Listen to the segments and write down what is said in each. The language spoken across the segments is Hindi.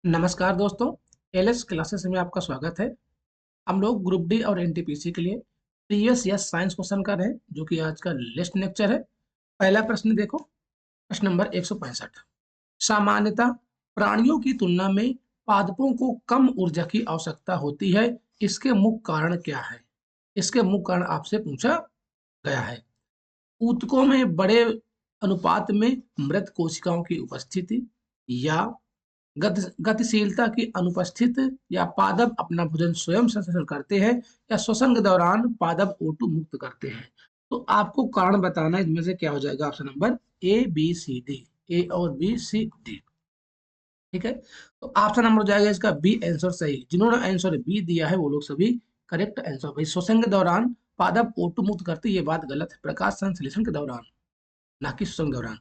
नमस्कार दोस्तों, एलएस क्लासेस में आपका स्वागत है। हम लोग ग्रुप डी और एनटीपीसी के लिए प्रीवियस ईयर साइंस क्वेश्चन कर रहे हैं, जो कि आज का लेस्ट लेक्चर है। पहला प्रश्न देखो, प्रश्न नंबर 165। सामान्यतः प्राणियों की तुलना में पादपों को कम ऊर्जा की आवश्यकता होती है। इसके मुख्य कारण क्या है? इसके मुख्य कारण आपसे पूछा गया है। ऊतकों में बड़े अनुपात में मृत कोशिकाओं की उपस्थिति, या गतिशीलता की अनुपस्थित, या पादप अपना भोजन स्वयं संश्लेषण करते हैं, या श्वसन के दौरान पादप O2 मुक्त करते हैं। तो आपको कारण बताना है, इनमें से क्या हो जाएगा। Option number A B C D, A और बी सी डी। ठीक है, तो ऑप्शन नंबर हो जाएगा इसका बी आंसर सही। जिन्होंने आंसर बी दिया है वो लोग सभी करेक्ट आंसर। भाई श्वसन के दौरान पादप O2 मुक्त करते, ये बात गलत है। प्रकाश संश्लेषण के दौरान, ना कि श्वसन के दौरान।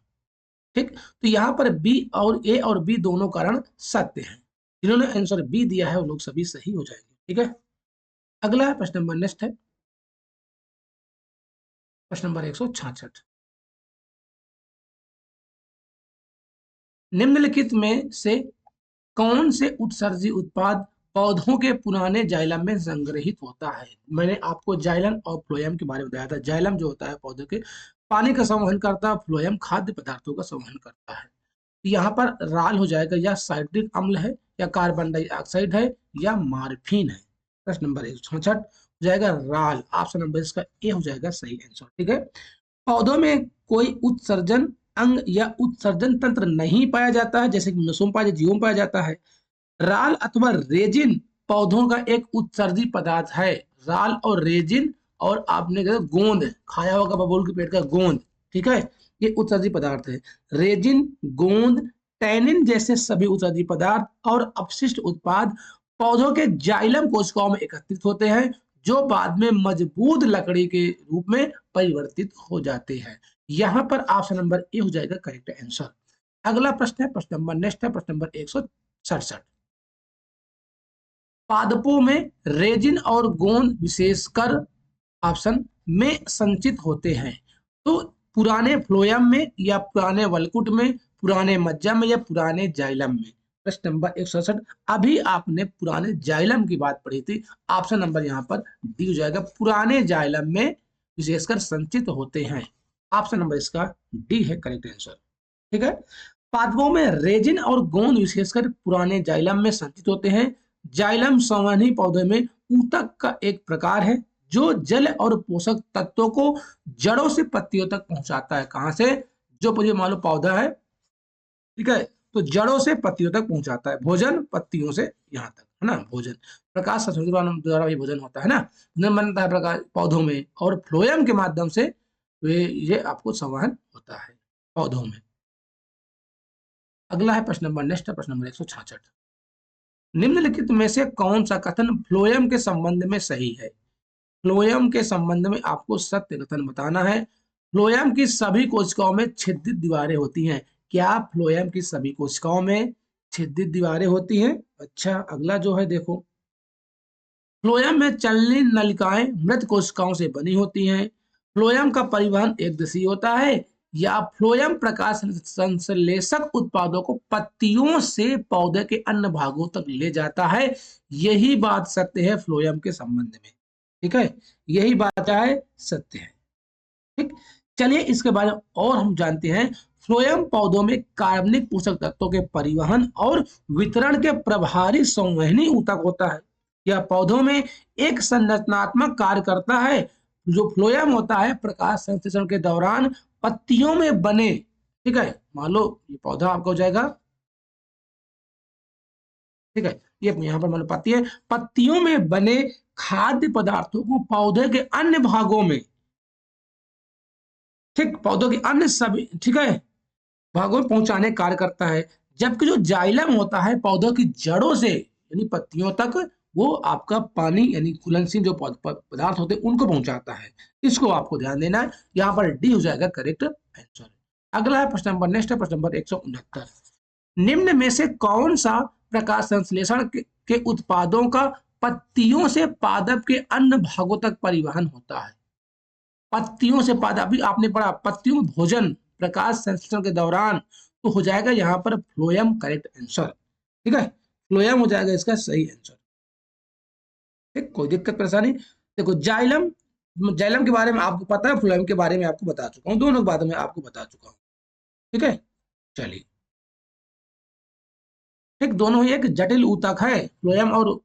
ठीक, तो यहाँ पर बी और ए और बी दोनों कारण सत्य हैं। जिन्होंने आंसर बी दिया है वो लोग सभी सही हो जाएंगे। ठीक है, अगला प्रश्न नंबर नेक्स्ट है, प्रश्न नंबर 166। निम्नलिखित में से कौन से उत्सर्जी उत्पाद पौधों के पुराने जाइलम में संग्रहित होता है? मैंने आपको जाइलम और फ्लोएम के बारे में बताया था। जाइलम जो होता है पौधे के, पानी का संवहन करता है। फ्लोएम खाद्य पदार्थों का संवहन करता है। यहाँ पर राल हो जाएगा, या साइट्रिक अम्ल है, या कार्बन डाइऑक्साइड है, या मार्फिन है। प्रश्न नंबर 166 हो जाएगा राल। ऑप्शन नंबर इसका ए हो जाएगा सही आंसर। ठीक है, पौधों में कोई उत्सर्जन अंग या उत्सर्जन तंत्र नहीं पाया जाता है, जैसे कि मशरूम पाया, जीवों पाया जाता है। राल अथवा रेजिन पौधों का एक उत्सर्जी पदार्थ है। राल और रेजिन, और आपने कहा गोंद खाया होगा, बबूल के पेड़ का गोंद। ठीक है, ये उत्सर्जी पदार्थ है। रेजिन, गोंद, टैनिन जैसे सभी उत्सर्जी पदार्थ और अपशिष्ट उत्पाद पौधों के जाइलम कोशिकाओं में एकत्रित होते हैं, जो बाद में मजबूत लकड़ी के रूप में परिवर्तित हो जाते हैं। यहां पर ऑप्शन नंबर ए हो जाएगा करेक्ट आंसर। अगला प्रश्न है, प्रश्न नंबर नेक्स्ट है, प्रश्न नंबर 167। पादपों में रेजिन और गोंद विशेषकर ऑप्शन में संचित होते हैं। तो पुराने फ्लोएम में, या पुराने वलकुट में, पुराने मज्जा में, या पुराने जाइलम में। प्रश्न नंबर 167। अभी आपने पुराने जाइलम की बात पढ़ी थी। ऑप्शन नंबर यहाँ पर डी हो जाएगा, पुराने जाइलम में विशेषकर संचित होते हैं। ऑप्शन नंबर इसका डी है करेक्ट आंसर। ठीक है, पादपों में रेजिन और गोंद विशेषकर पुराने जाइलम में संचित होते हैं। जाइलम संवहनी पौधे में ऊतक का एक प्रकार है, जो जल और पोषक तत्वों को जड़ों से पत्तियों तक पहुंचाता है। कहां से? जो मान लो पौधा है, ठीक है, तो जड़ों से पत्तियों तक पहुंचाता है। भोजन पत्तियों से यहाँ तक, है ना। भोजन प्रकाश संश्लेषण द्वारा भी भोजन होता है ना, भोजन बनता है प्रकाश पौधों में, और फ्लोएम के माध्यम से ये आपको संवहन होता है पौधों में। अगला है प्रश्न नंबर नेक्स्ट, प्रश्न नंबर 166। निम्नलिखित में से कौन सा कथन फ्लोएम के संबंध में सही है? फ्लोएम के संबंध में आपको सत्य कथन बताना है। फ्लोएम की सभी कोशिकाओं में छिद्रित दीवारें होती हैं। क्या फ्लोएम की सभी कोशिकाओं में छिद्रित दीवारें होती हैं? अच्छा, अगला जो है देखो, फ्लोएम में चलनी नलिकाएं मृत कोशिकाओं से बनी होती हैं। फ्लोएम का परिवहन एक दिशीय होता है, या फ्लोएम प्रकाश संश्लेषक उत्पादों को पत्तियों से पौधे के अन्य भागों तक ले जाता है। यही बात सत्य है फ्लोएम के संबंध में। ठीक है, यही बात है सत्य है। ठीक, चलिए इसके बारे में और हम जानते हैं। फ्लोएम पौधों में कार्बनिक पोषक तत्वों के परिवहन और वितरण के प्रभारी संवहनी ऊतक होता है। यह पौधों में एक संरचनात्मक कार्य करता है। जो फ्लोएम होता है, प्रकाश संश्लेषण के दौरान पत्तियों में बने, ठीक है, मान लो ये पौधा आपका हो जाएगा, ठीक है, ये यहाँ पर मान लो पत्ती है, पत्तियों में बने खाद्य पदार्थों को पौधे के अन्य भागों में, ठीक, पौधों के अन्य सभी, ठीक है, भागों में पहुंचाने कार्य करता है। जबकि जो जाइलम होता है पौधों की जड़ों से यानी पत्तियों तक, वो आपका पानी यानी घुलनशील जो पदार्थ होते हैं उनको पहुंचाता है। इसको आपको ध्यान देना है। यहाँ पर डी हो जाएगा करेक्ट आंसर। अगला है प्रश्न नंबर नेक्स्ट, प्रश्न नंबर 169। निम्न में से कौन सा प्रकाश संश्लेषण के उत्पादों का पत्तियों से पादप के अन्य भागों तक परिवहन होता है? पत्तियों से पादप, अभी आपने पढ़ा पत्तियों में भोजन प्रकाश संश्लेषण के दौरान, तो हो जाएगा यहाँ पर फ्लोएम करेक्ट आंसर। ठीक है, फ्लोएम हो जाएगा इसका सही आंसर। ठीक, कोई दिक्कत परेशानी? देखो जाइलम, जाइलम के बारे में आपको पता है, फ्लोएम के बारे में आपको बता चुका हूँ, दोनों के बारे में आपको बता चुका हूँ। ठीक है, चलिए। ठीक, दोनों ही एक जटिल ऊतक है, फ्लोएम और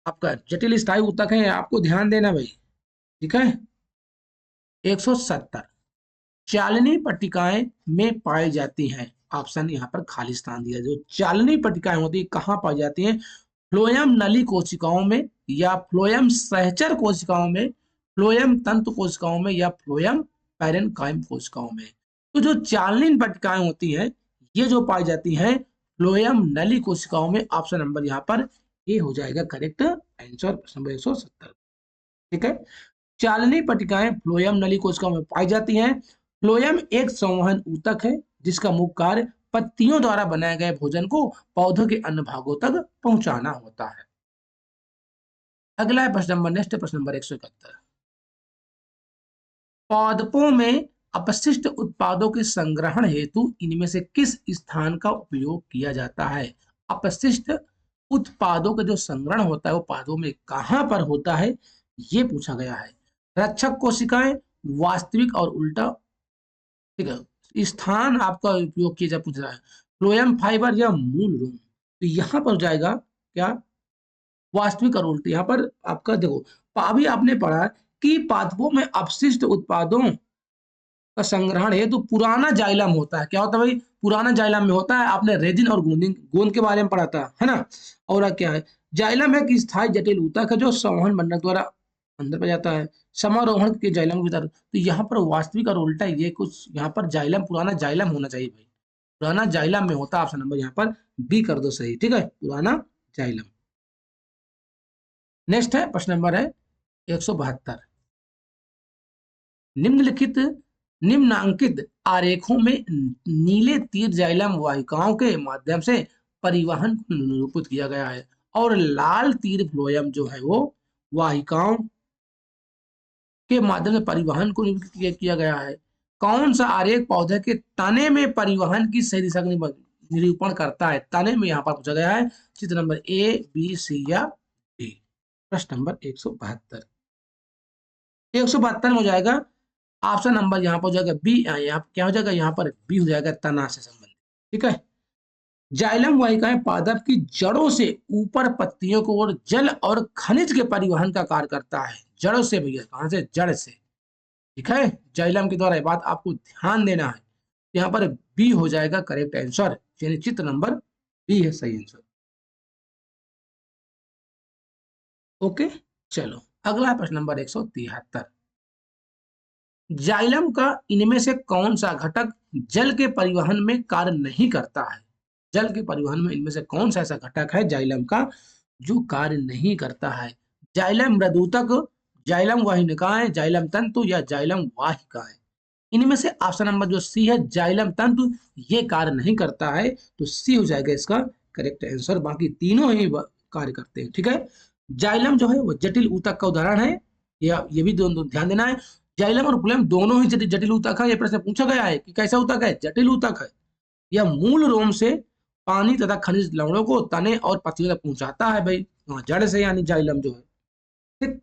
आपका जटिल स्थायी ऊतक है, आपको ध्यान देना भाई। ठीक है, 170 चालनी पट्टिकाएं में पाई जाती हैं। ऑप्शन यहाँ पर खाली स्थान दिया, जो चालनी पट्टिकाएं होती है कहाँ पाई जाती हैं? फ्लोएम नली कोशिकाओं में, या फ्लोएम सहचर कोशिकाओं में, फ्लोएम तंतु कोशिकाओं में, या फ्लोएम पैरेनकाइम कोशिकाओं में। तो जो चालनी पट्टिकाएं होती हैं ये जो पाई जाती हैं फ्लोएम नली कोशिकाओं में। ऑप्शन नंबर यहाँ पर ए हो जाएगा करेक्ट आंसर, प्रश्न नंबर 170। ठीक है, चालनी पट्टिकाएं फ्लोएम नली कोशिकाओं में पाई जाती हैं। फ्लोएम एक संवहन ऊतक है जिसका मुख्य कार्य पत्तियों द्वारा बनाए गए भोजन को पौधों के अन्य भागों तक पहुंचाना होता है। अगला है प्रश्न नंबर नेक्स्ट, प्रश्न नंबर 171। पौधों में अपशिष्ट उत्पादों के संग्रहण हेतु इनमें से किस स्थान का उपयोग किया जाता है? अपशिष्ट उत्पादों का जो संग्रहण होता है वो पौधों में कहां पर होता है, ये पूछा गया है। रक्षक कोशिकाएं, वास्तविक और उल्टा। ठीक है, स्थान आपका उपयोग किया जा पूछ रहा है, फ्लोएम फाइबर या मूल रूम। तो यहाँ पर हो जाएगा क्या? वास्तविक और उल्टी। यहाँ पर आपका देखो, अभी आपने पढ़ा कि पादपों में अपशिष्ट उत्पादों का संग्रहण है तो पुराना जाइलम होता है। क्या होता है भाई? पुराना जाइलम में होता है। आपने रेजिन और गोंदिंग गोंद के बारे में पढ़ा था, है ना? और क्या है? जाइलम एक स्थायी जटिल ऊतक है जो संवहन बंधन द्वारा अंदर पे जाता है, समारोहण के जाइलम के भीतर। तो यहाँ पर वास्तविक और उल्टा ये कुछ, यहाँ पर जाइलम पुराना जाइलम होना चाहिए भाई, पुराना जाइलम में होता है। ऑप्शन नंबर यहाँ पर बी कर दो सही। ठीक है, पुराना जाइलम। नेक्स्ट है प्रश्न नंबर है 172। निम्नलिखित निम्नांकित आरेखों में नीले तीर जाइलम वाहिकाओं के माध्यम से परिवहन को निरूपित किया गया है, और लाल तीर फ्लोएम जो है वो वाहिकाओं के माध्यम से परिवहन को निरूपित किया गया है। कौन सा आरेख पौधे के तने में परिवहन की सही दिशा का निरूपण करता है? तने में यहाँ पर पूछा गया है। चित्र नंबर ए, बी, सी या डी। प्रश्न नंबर 172। 172 में हो जाएगा ऑप्शन नंबर यहाँ पर हो जाएगा बी। यहाँ क्या हो जाएगा? यहाँ पर बी हो जाएगा, तना से संबंधित। ठीक है, जाइलम वाहिकाएं पादप की जड़ों से ऊपर पत्तियों को और जल और खनिज के परिवहन का कार्य करता है। जड़ों से भैया, कहां से? जड़ से। ठीक है, जाइलम के द्वारा ये बात आपको ध्यान देना है। यहाँ पर बी हो जाएगा करेक्ट आंसर, यानी चित्र नंबर बी है सही आंसर। ओके, चलो अगला प्रश्न नंबर 173। जाइलम का इनमें से कौन सा घटक जल के परिवहन में कार्य नहीं करता है? जल के परिवहन में इनमें से कौन सा ऐसा घटक है जाइलम का जो कार्य नहीं करता है? जाइलम मृदुतक, जाइलम वाहिनिकाएं, जाइलम तंतु या जाइलम वाहिकाएं। इनमें से ऑप्शन नंबर जो सी है जाइलम तंतु, ये कार्य नहीं करता है, तो सी हो जाएगा इसका करेक्ट आंसर। बाकी तीनों ही कार्य करते हैं। ठीक है, जाइलम जो है वो जटिल ऊतक का उदाहरण है, या ये भी दोनों ध्यान देना है। जाइलम और फ्लोएम दोनों ही जटिल ऊतक है। ये प्रश्न पूछा गया है कि कैसा ऊतक है? जटिल ऊतक है। यह मूल रोम से पानी तथा खनिज लवणों को तने और पत्तियों तक पहुंचाता है भाई, जड़ से, यानी जाइलम जो है। ठीक,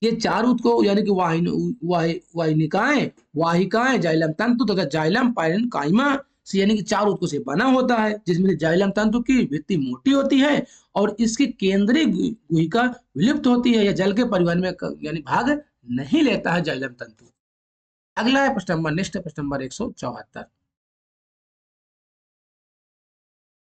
ये चार ऊतकों यानी कि वाहिनिकाएं, वाहिकाएं, जाइलम तंतु तथा जाइलम पैरेन्काइमा से, यानी कि चार ऊतकों से बना होता है, जिसमें जाइलम तंतु की भित्ति मोटी होती है और इसकी केंद्रीय गुहिका विलुप्त होती है। यह जल के परिवहन में यानी भाग नहीं लेता है जाइलम तंतु। अगला है प्रश्न नंबर नेक्स्ट, प्रश्न नंबर 174।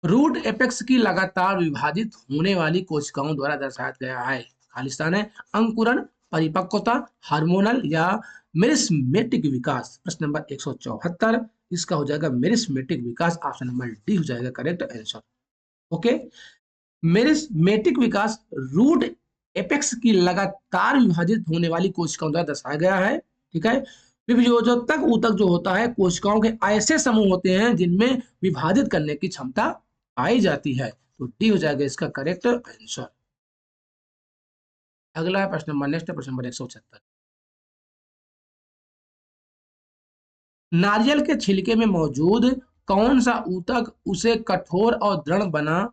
रूट एपेक्स की लगातार विभाजित होने वाली कोशिकाओं द्वारा दर्शाया गया है। खालिस्तान है अंकुरण, परिपक्वता, हार्मोनल या मेरिस्मेटिक विकास। प्रश्न नंबर 174 इसका हो जाएगा मेरिस्मेटिक विकास। ऑप्शन नंबर डी हो जाएगा करेक्ट आंसर। ओके, मेरिस्मेटिक विकास रूट एपेक्स की लगातार विभाजित होने वाली कोशिकाओं द्वारा दर्शाया गया है। ठीक है, विभाजक ऊतक जो होता है कोशिकाओं के ऐसे समूह होते हैं जिनमें विभाजित करने की क्षमता पाई जाती है। तो डी हो जाएगा इसका करेक्ट आंसर। अगला है प्रश्न नंबर नेक्स्ट, प्रश्न नंबर 176। नारियल के छिलके में मौजूद कौन सा ऊतक उसे कठोर और दृढ़ बना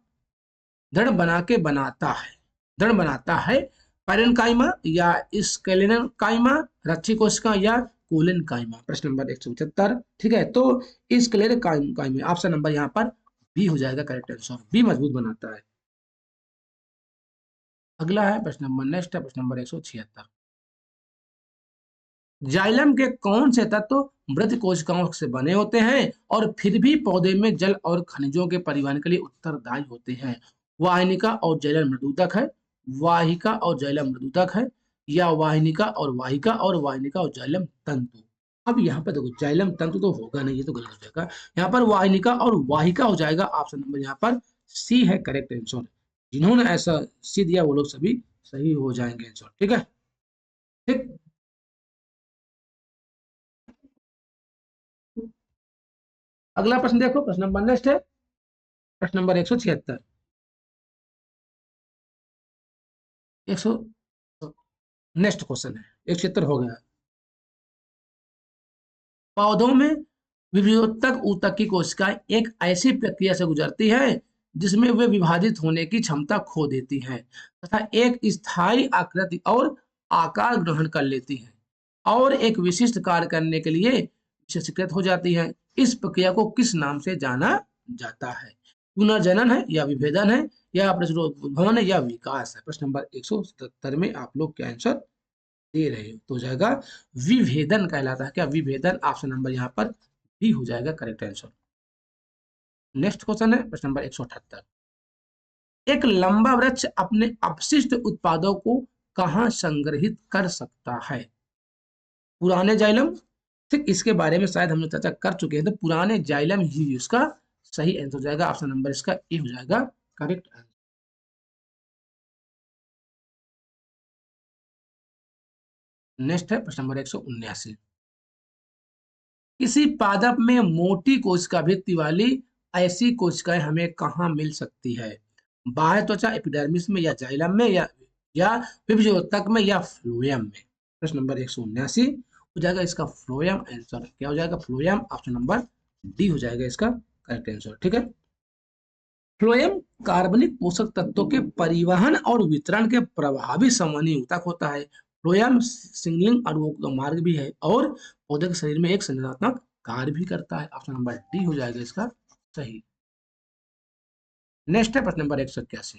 दृढ़ बना के बनाता है, दृढ़ बनाता है पैरेन्काइमा या स्क्लेरेन्काइमा, रक्षी कोशिका या कोलेनकाइमा। प्रश्न नंबर 175। ठीक है, तो स्क्लेरेन्काइमा ऑप्शन नंबर यहाँ पर बी हो जाएगा करेक्ट आंसर, बी मजबूत बनाता है। अगला है प्रश्न नंबर नेक्स्ट है प्रश्न नंबर 176। जाइलम के कौन से तत्व मृत कोशिकाओं से बने होते हैं और फिर भी पौधे में जल और खनिजों के परिवहन के लिए उत्तरदायी होते हैं? वाहिनिका और जाइलम मृदुतक है, वाहिका और जाइलम मृदुतक है, या वाहिनिका और वाहिनिका और जाइलम तंतु। अब यहाँ पर देखो जाइलम तंतु तो होगा नहीं, ये तो गलत हो जाएगा। यहाँ पर वाहिनिका और वाहिका हो जाएगा, ऑप्शन नंबर यहाँ पर सी है करेक्ट आंसर। जिन्होंने ऐसा सी दिया वो लोग सभी सही हो जाएंगे आंसर। ठीक है, ठीक। अगला प्रश्न देखो, प्रश्न नंबर नेक्स्ट है प्रश्न नंबर 176। 100 नेक्स्ट क्वेश्चन है, 176 हो गया। पौधों में विभेदोत्तक ऊतक की कोशिकाएं एक ऐसी प्रक्रिया से गुजरती है जिसमें वे विभाजित होने की क्षमता खो देती हैं तथा एक स्थायी आकृति और आकार ग्रहण कर लेती हैं और एक विशिष्ट कार्य करने के लिए विशेषीकृत हो जाती है। इस प्रक्रिया को किस नाम से जाना जाता है? पुनर्जनन है या विभेदन है या प्रजनन है या विकास है? प्रश्न नंबर 177 में आप लोग क्या आंसर दे रहे हो? तो हो जाएगा विभेदन कहलाता है। क्या विभेदन? ऑप्शन नंबर यहाँ पर बी हो जाएगा करेक्ट आंसर। नेक्स्ट क्वेश्चन है प्रश्न नंबर 178। एक लंबा वृक्ष अपने अपशिष्ट उत्पादों को कहाँ संग्रहित कर सकता है? पुराने जाइलम, ठीक, इसके बारे में शायद हमने चर्चा कर चुके हैं, तो पुराने जाइलम ही इसका सही आंसर हो जाएगा, ऑप्शन नंबर इसका ए हो जाएगा करेक्ट आंसर। नेक्स्ट है प्रश्न नंबर 179। किसी पादप में मोटी कोशिका भित्ति वाली ऐसी कोशिकाएं हमें कहाँ मिल सकती है? बाह्य त्वचा एपिडर्मिस में या जाइलम में या विभज्योतक में या फ्लोएम में? प्रश्न नंबर 179 हो जाएगा इसका फ्लोएम आंसर। क्या हो जाएगा? फ्लोएम, ऑप्शन नंबर डी हो जाएगा इसका करेक्ट आंसर। ठीक है, फ्लोएम कार्बनिक पोषक तत्वों के परिवहन और वितरण के प्रभावी समन्वय ऊतक होता है। फ्लोएम सिग्नलिंग अणुओं का मार्ग भी है और पौधे के शरीर में एक संरचनात्मक कार्य भी करता है। ऑप्शन नंबर डी हो जाएगा इसका सही। नेक्स्ट है प्रश्न नंबर 181।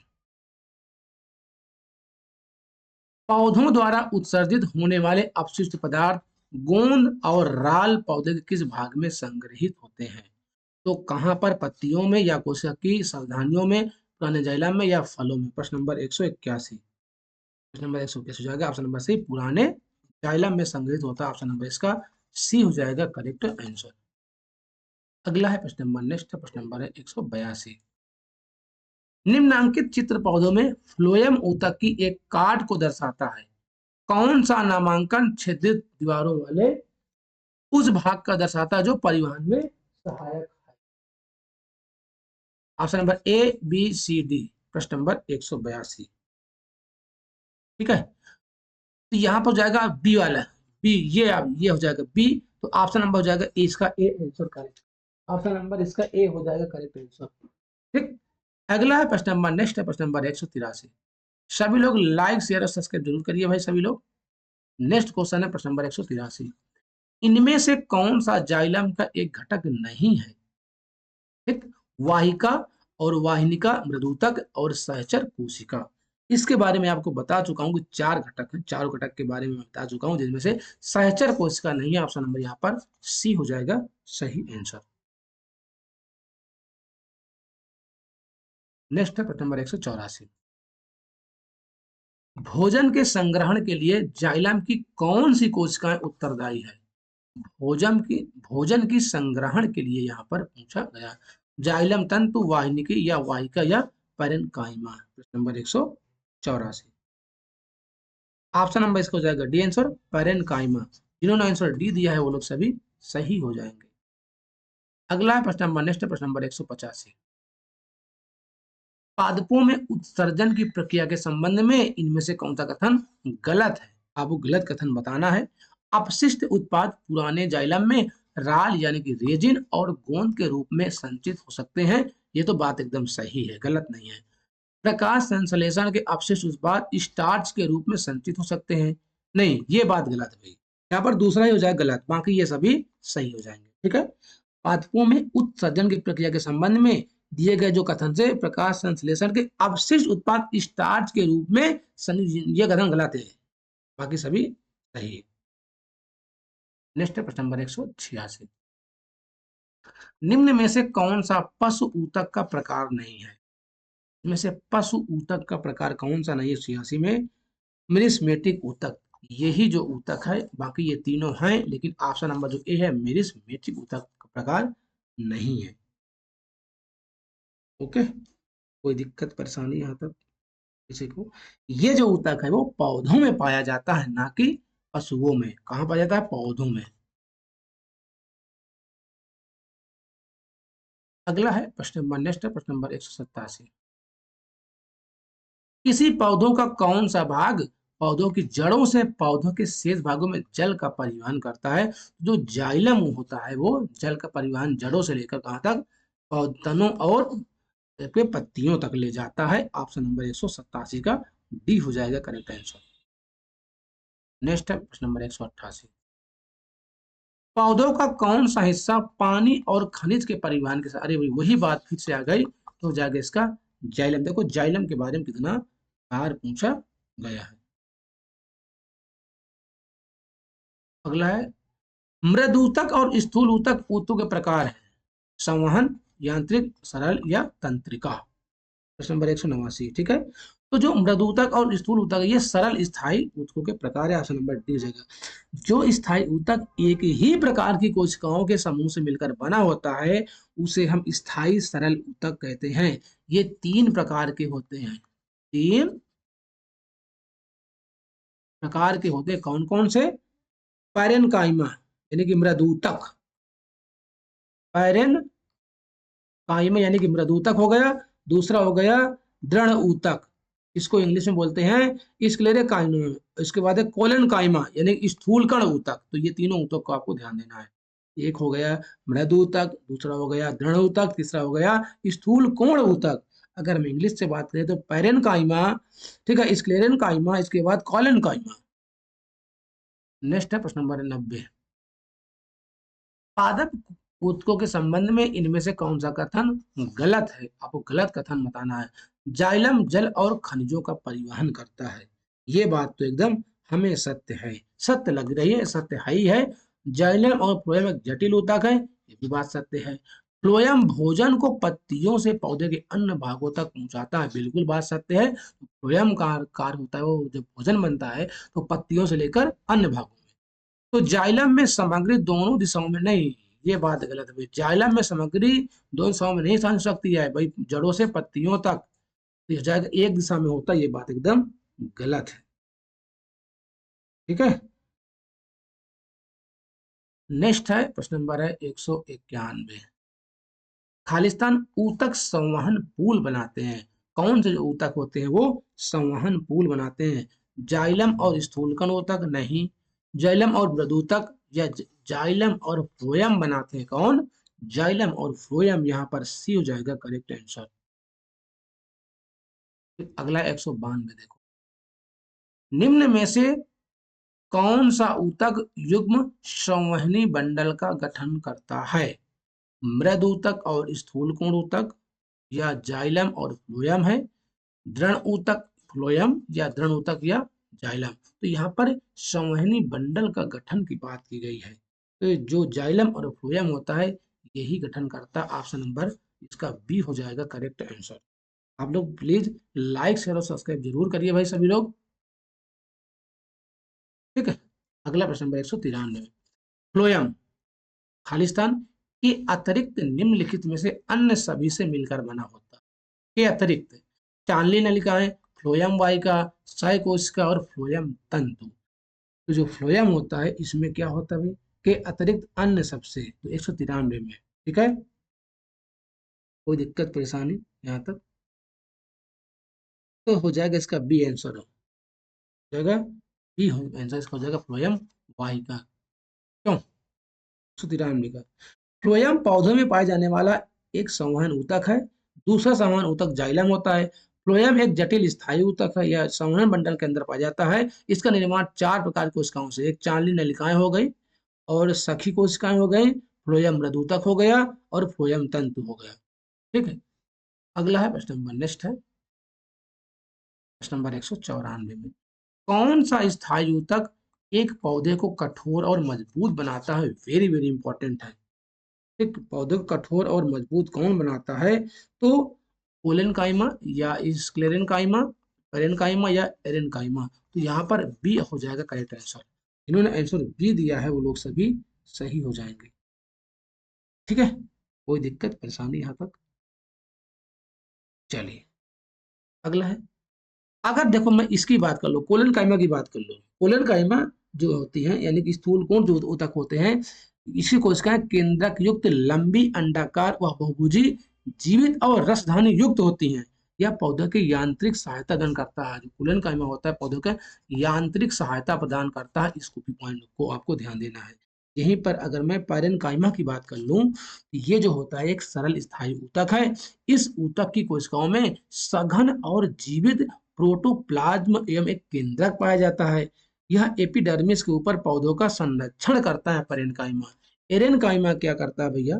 पौधों द्वारा उत्सर्जित होने वाले अपशिष्ट पदार्थ गोंद और राल पौधे के किस भाग में संग्रहित होते हैं? तो कहां पर? पत्तियों में या कोशिका की सावधानियों में, पुराने जाइलम में या फलों में? प्रश्न नंबर 181। प्रश्न नंबर 181 हो जाएगा ऑप्शन नंबर सी, पुराने जाइलम में संग्रहित होता है। ऑप्शन नंबर इसका सी हो जाएगा करेक्ट आंसर। अगला है प्रश्न नंबर नेक्स्ट प्रश्न नंबर है 182। निम्नांकित चित्र पौधों में फ्लोएम ऊतक की एक काट को दर्शाता है। कौन सा नामांकन छिद्रित दीवारों वाले उस भाग का दर्शाता है जो परिवहन में सहायक है? Option number A B C D. प्रश्न नंबर 182। ठीक है, तो यहाँ पर जाएगा बी वाला, बी, ये हो जाएगा बी। तो ऑप्शन नंबर हो जाएगा ए, इसका A answer correct. Option number इसका ए हो जाएगा करेक्ट आंसर। ठीक, अगला है प्रश्न नंबर नेक्स्ट है प्रश्न नंबर 183। सभी लोग लाइक शेयर और सब्सक्राइब जरूर करिए भाई सभी लोग। नेक्स्ट क्वेश्चन है प्रश्न नंबर 183। इनमें से कौन सा जाइलम का एक घटक नहीं है? ठीक, वाहिका और वाहिनिका, मृदुतक और सहचर कोशिका। इसके बारे में आपको बता चुका हूं कि चार घटक हैं, चारों घटक के बारे में बता चुका हूं जिनमें से सहचर कोशिका नहीं है। ऑप्शन नंबर यहाँ पर सी हो जाएगा सही आंसर। नेक्स्ट है प्रश्न नंबर 184। भोजन के संग्रहण के लिए जाइलम की कौन सी कोशिकाएं उत्तरदायी है? भोजन की संग्रहण के लिए यहाँ पर पूछा गया। जाइलम तंतु, वाहिनिकी या वाहिका या पैरेन्काइमा? प्रश्न नंबर 184। ऑप्शन नंबर इसको हो जाएगा डी आंसर, पैरेन्काइमा। जिन्होंने आंसर डी दिया है वो लोग सभी सही हो जाएंगे। अगला है प्रश्न नंबर नेक्स्ट प्रश्न नंबर 185। पादपों में उत्सर्जन की प्रक्रिया के संबंध में इनमें से कौन सा कथन गलत है? आपको गलत कथन बताना है। अपशिष्ट उत्पाद पुराने जाइलम में राल यानी कि रेजिन और गोंद के रूप में संचित हो सकते हैं। ये तो बात एकदम सही है, गलत नहीं है। प्रकाश संश्लेषण के अपशिष्ट उत्पाद स्टार्च के रूप में संचित हो सकते हैं। नहीं, ये बात गलत है भाई, यहाँ पर दूसरा ही हो जाएगा गलत, बाकी ये सभी सही हो जाएंगे। ठीक है, पादपों में उत्सर्जन की प्रक्रिया के संबंध में दिए गए जो कथन से प्रकाश संश्लेषण के अपशिष्ट उत्पाद स्टार्च के रूप में ये कथन गलत है, बाकी सभी सही है। नेक्स्ट प्रश्न नंबर 186, निम्न में से कौन सा पशु ऊतक का प्रकार नहीं है? इनमें से पशु ऊतक का प्रकार कौन सा नहीं है 86 में? मेरिस्मेटिक ऊतक, यही जो ऊतक है, बाकी ये तीनों हैं, लेकिन ऑप्शन नंबर जो ए है मेरिस्मेटिक ऊतक का प्रकार नहीं है। ओके, कोई दिक्कत परेशानी यहाँ तक किसी को? ये जो ऊतक है वो पौधों में पाया जाता है, ना कि पशुओं में। कहाँ पाया जाता है? पौधों में। अगला है प्रश्न नंबर, नेक्स्ट है प्रश्न नंबर 187, किसी पौधों का कौन सा भाग पौधों की जड़ों से पौधों के शेष भागों में जल का परिवहन करता है? जो जाइलम होता है वो जल का परिवहन जड़ों से लेकर कहाँ तक? तनों और के पत्तियों तक ले जाता है। ऑप्शन नंबर 187 का डी हो जाएगा करेक्ट आंसर। नेक्स्ट है प्रश्न नंबर 188, पौधों का कौन सा हिस्सा पानी और खनिज के परिवहन के साथ, अरे वही बात फिर से आ गई, तो हो जाएगा इसका जाइलम। देखो जाइलम के बारे में कितना बार पूछा गया है। अगला है मृदूतक और स्थूल ऊतक ऊतकों के प्रकार है, संवहन, यांत्रिक, सरल या तंत्रिका। प्रश्न नंबर 189, ठीक है। तो जो मृदूतक और स्थूल ऊतक ये सरल स्थायी ऊतकों के प्रकार है, ऑप्शन नंबर डी हो जाएगा। जो स्थायी ऊतक एक ही प्रकार की कोशिकाओं के समूह से मिलकर बना होता है उसे हम स्थायी सरल ऊतक कहते हैं। ये तीन प्रकार के होते हैं, तीन प्रकार के होते हैं। कौन कौन से? पैरेनकाइमा यानी कि मृदूतक, पैरेनकाइमा यानी कि मृदूतक हो गया। दूसरा हो गया दृढ़ ऊतक, इसको इंग्लिश में बोलते हैं स्क्लेरोकाइमा। इसके बाद है कोलेनकाइमा यानी स्थूल कण ऊतक। तो ये तीनों ऊतक को आपको ध्यान देना है। एक हो गया मृदु ऊतक, दूसरा हो गया दृढ़ ऊतक, तीसरा हो गया स्थूल कोण ऊतक। अगर हम इंग्लिश से बात करें तो पैरेनकाइमा, ठीक है, स्क्लेरेनकाइमा, इसके बाद कोलेनकाइमा। नेक्स्ट है प्रश्न नंबर 90, पादप ऊतकों के संबंध में इनमें से कौन सा कथन गलत है? आपको गलत कथन बताना है। जाइलम जल और खनिजों का परिवहन करता है, ये बात तो एकदम हमें सत्य है, सत्य लग रही है, सत्य है ही है। जाइलम और फ्लोएम एक जटिल ऊतक है, ये भी बात सत्य है। फ्लोएम भोजन को पत्तियों से पौधे के अन्य भागों तक पहुंचाता है, बिल्कुल बात सत्य है। फ्लोएम का कार्य होता है, वो जब भोजन बनता है तो पत्तियों से लेकर अन्य भागों। तो जाइलम में सामग्री दोनों दिशाओं में नहीं, ये बात गलत है। जाइलम में सामग्री दोनों दिशाओं में नहीं पहुंच सकती है भाई, जड़ों से पत्तियों तक जाएगा, एक दिशा में होता है, ये बात एकदम गलत है। ठीक है, नेक्स्ट है प्रश्न नंबर है 191, खालिस्तान ऊतक संवहन पूल बनाते हैं। कौन से जो ऊतक होते हैं वो संवहन पूल बनाते हैं? जाइलम और स्थूलकण ऊतक नहीं, जाइलम और मृदूतक या जाइलम और फ्लोएम बनाते हैं। कौन? जाइलम और फ्लोएम, यहाँ पर सी हो जाएगा करेक्ट आंसर। अगला 192 देखो, निम्न में से कौन सा ऊतक युग्म संवहनी बंडल का गठन करता है? मृदूतक और स्थूल कोण ऊतक, या जाइलम और फ्लोएम है, दृढ़ ऊतक फ्लोएम, या दृढ़ ऊतक या जाइलम। तो यहाँ पर संवहनी बंडल का गठन की बात की गई है, तो जो जाइलम और फ्लोएम होता है यही गठन करता है। ऑप्शन नंबर इसका बी हो जाएगा करेक्ट आंसर। आप लोग प्लीज लाइक शेयर और सब्सक्राइब जरूर करिए भाई सभी लोग। ठीक है, अगला प्रश्न नंबर 193, फ्लोएम खालिस्तान के अतिरिक्त निम्नलिखित में से अन्य सभी से मिलकर बना होता है। के अतिरिक्त चांदली नलिकाएं, फ्लोएम वाहिका, सह कोशिका और फ्लोएम तंतु। तो जो फ्लोएम होता है इसमें क्या होता है भाई? के अतिरिक्त अन्य सबसे, तो 193 में। ठीक है, कोई दिक्कत परेशानी यहाँ तक? तो हो जाएगा इसका बी आंसर, हो जाएगा बी आंसर, इसका हो जाएगा फ्लोएम वाहिका। क्यों? 193 का फ्लोएम पौधों में पाए जाने वाला एक संवहन ऊतक है। दूसरा संवहन ऊतक जाइलम होता है। फ्लोएम एक जटिल स्थायी ऊतक है, यह संवहन बंडल के अंदर पाया जाता है। इसका निर्माण 4 प्रकार की कोशिकाओं से, एक चांदनी नलिकाएं हो गई और सखी कोशिकाएं हो गई, फ्लोएम मृदुतक हो गया और फ्लोएम तंतु हो गया। ठीक है, अगला है प्रश्न नंबर, नेक्स्ट है प्रश्न नंबर 194 में, कौन सा स्थायी ऊतक एक पौधे को कठोर और मजबूत बनाता है? वेरी वेरी इंपॉर्टेंट है। एक पौधे को कठोर और मजबूत कौन बनाता है? तो कोलेनकाइमा या स्क्लेरेनकाइमा, पेरेनकाइमा या एरेनकाइमा। तो यहाँ पर बी हो जाएगा करेक्ट आंसर। इन्होंने आंसर बी दिया है वो लोग सभी सही हो जाएंगे। ठीक है, कोई दिक्कत परेशानी यहाँ तक? चलिए अगला है, अगर देखो मैं इसकी बात कर लो, कोलन काइमा की बात कर लो, कोलन काइमा जो होती है यानी कि स्थूल कोण जो ऊतक होते हैं, इसी कोशिकाएं केंद्रक युक्त लंबी अंडाकार व बहुभुजी जीवित और रसधानी युक्त होती हैं। यह पौधे की यांत्रिक सहायता प्रदान करता है। जो कोलन काइमा होता है पौधों का यांत्रिक सहायता प्रदान करता है, इसको भी पॉइंट को आपको ध्यान देना है। यहीं पर अगर मैं पैरेनकाइमा की बात कर लूं, ये जो होता है एक सरल स्थायी ऊतक है। इस ऊतक की कोशिकाओं में सघन और जीवित प्रोटोप्लाज्म एवं एक केंद्रक पाया जाता है। यह एपिडर्मिस के ऊपर पौधों का संरक्षण करता है। पेरेनकाइमा, एरेनकाइमा क्या करता है भैया?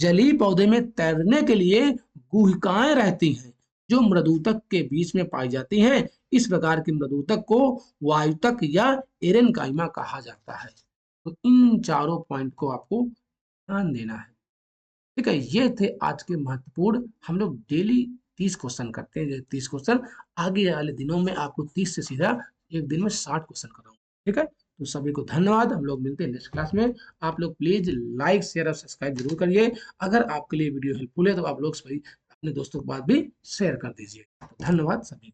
जलीय पौधे में तैरने के लिए गुहिकाएं रहती हैं जो मृदुतक के बीच में पाई जाती हैं। इस प्रकार की मृदुतक को वायुतक या एरेनकाइमा कहा जाता है। तो इन चारों पॉइंट को आपको ध्यान देना है। ठीक है, ये थे आज के महत्वपूर्ण, हम लोग डेली 30 क्वेश्चन करते हैं। 30 क्वेश्चन, आगे वाले दिनों में आपको 30 से सीधा एक दिन में 60 क्वेश्चन कराऊंगा। ठीक है, तो सभी को धन्यवाद, हम लोग मिलते हैं नेक्स्ट क्लास में। आप लोग प्लीज लाइक शेयर और सब्सक्राइब जरूर करिए। अगर आपके लिए वीडियो हेल्पफुल है तो आप लोग सभी अपने दोस्तों के पास भी शेयर कर दीजिए। धन्यवाद सभी।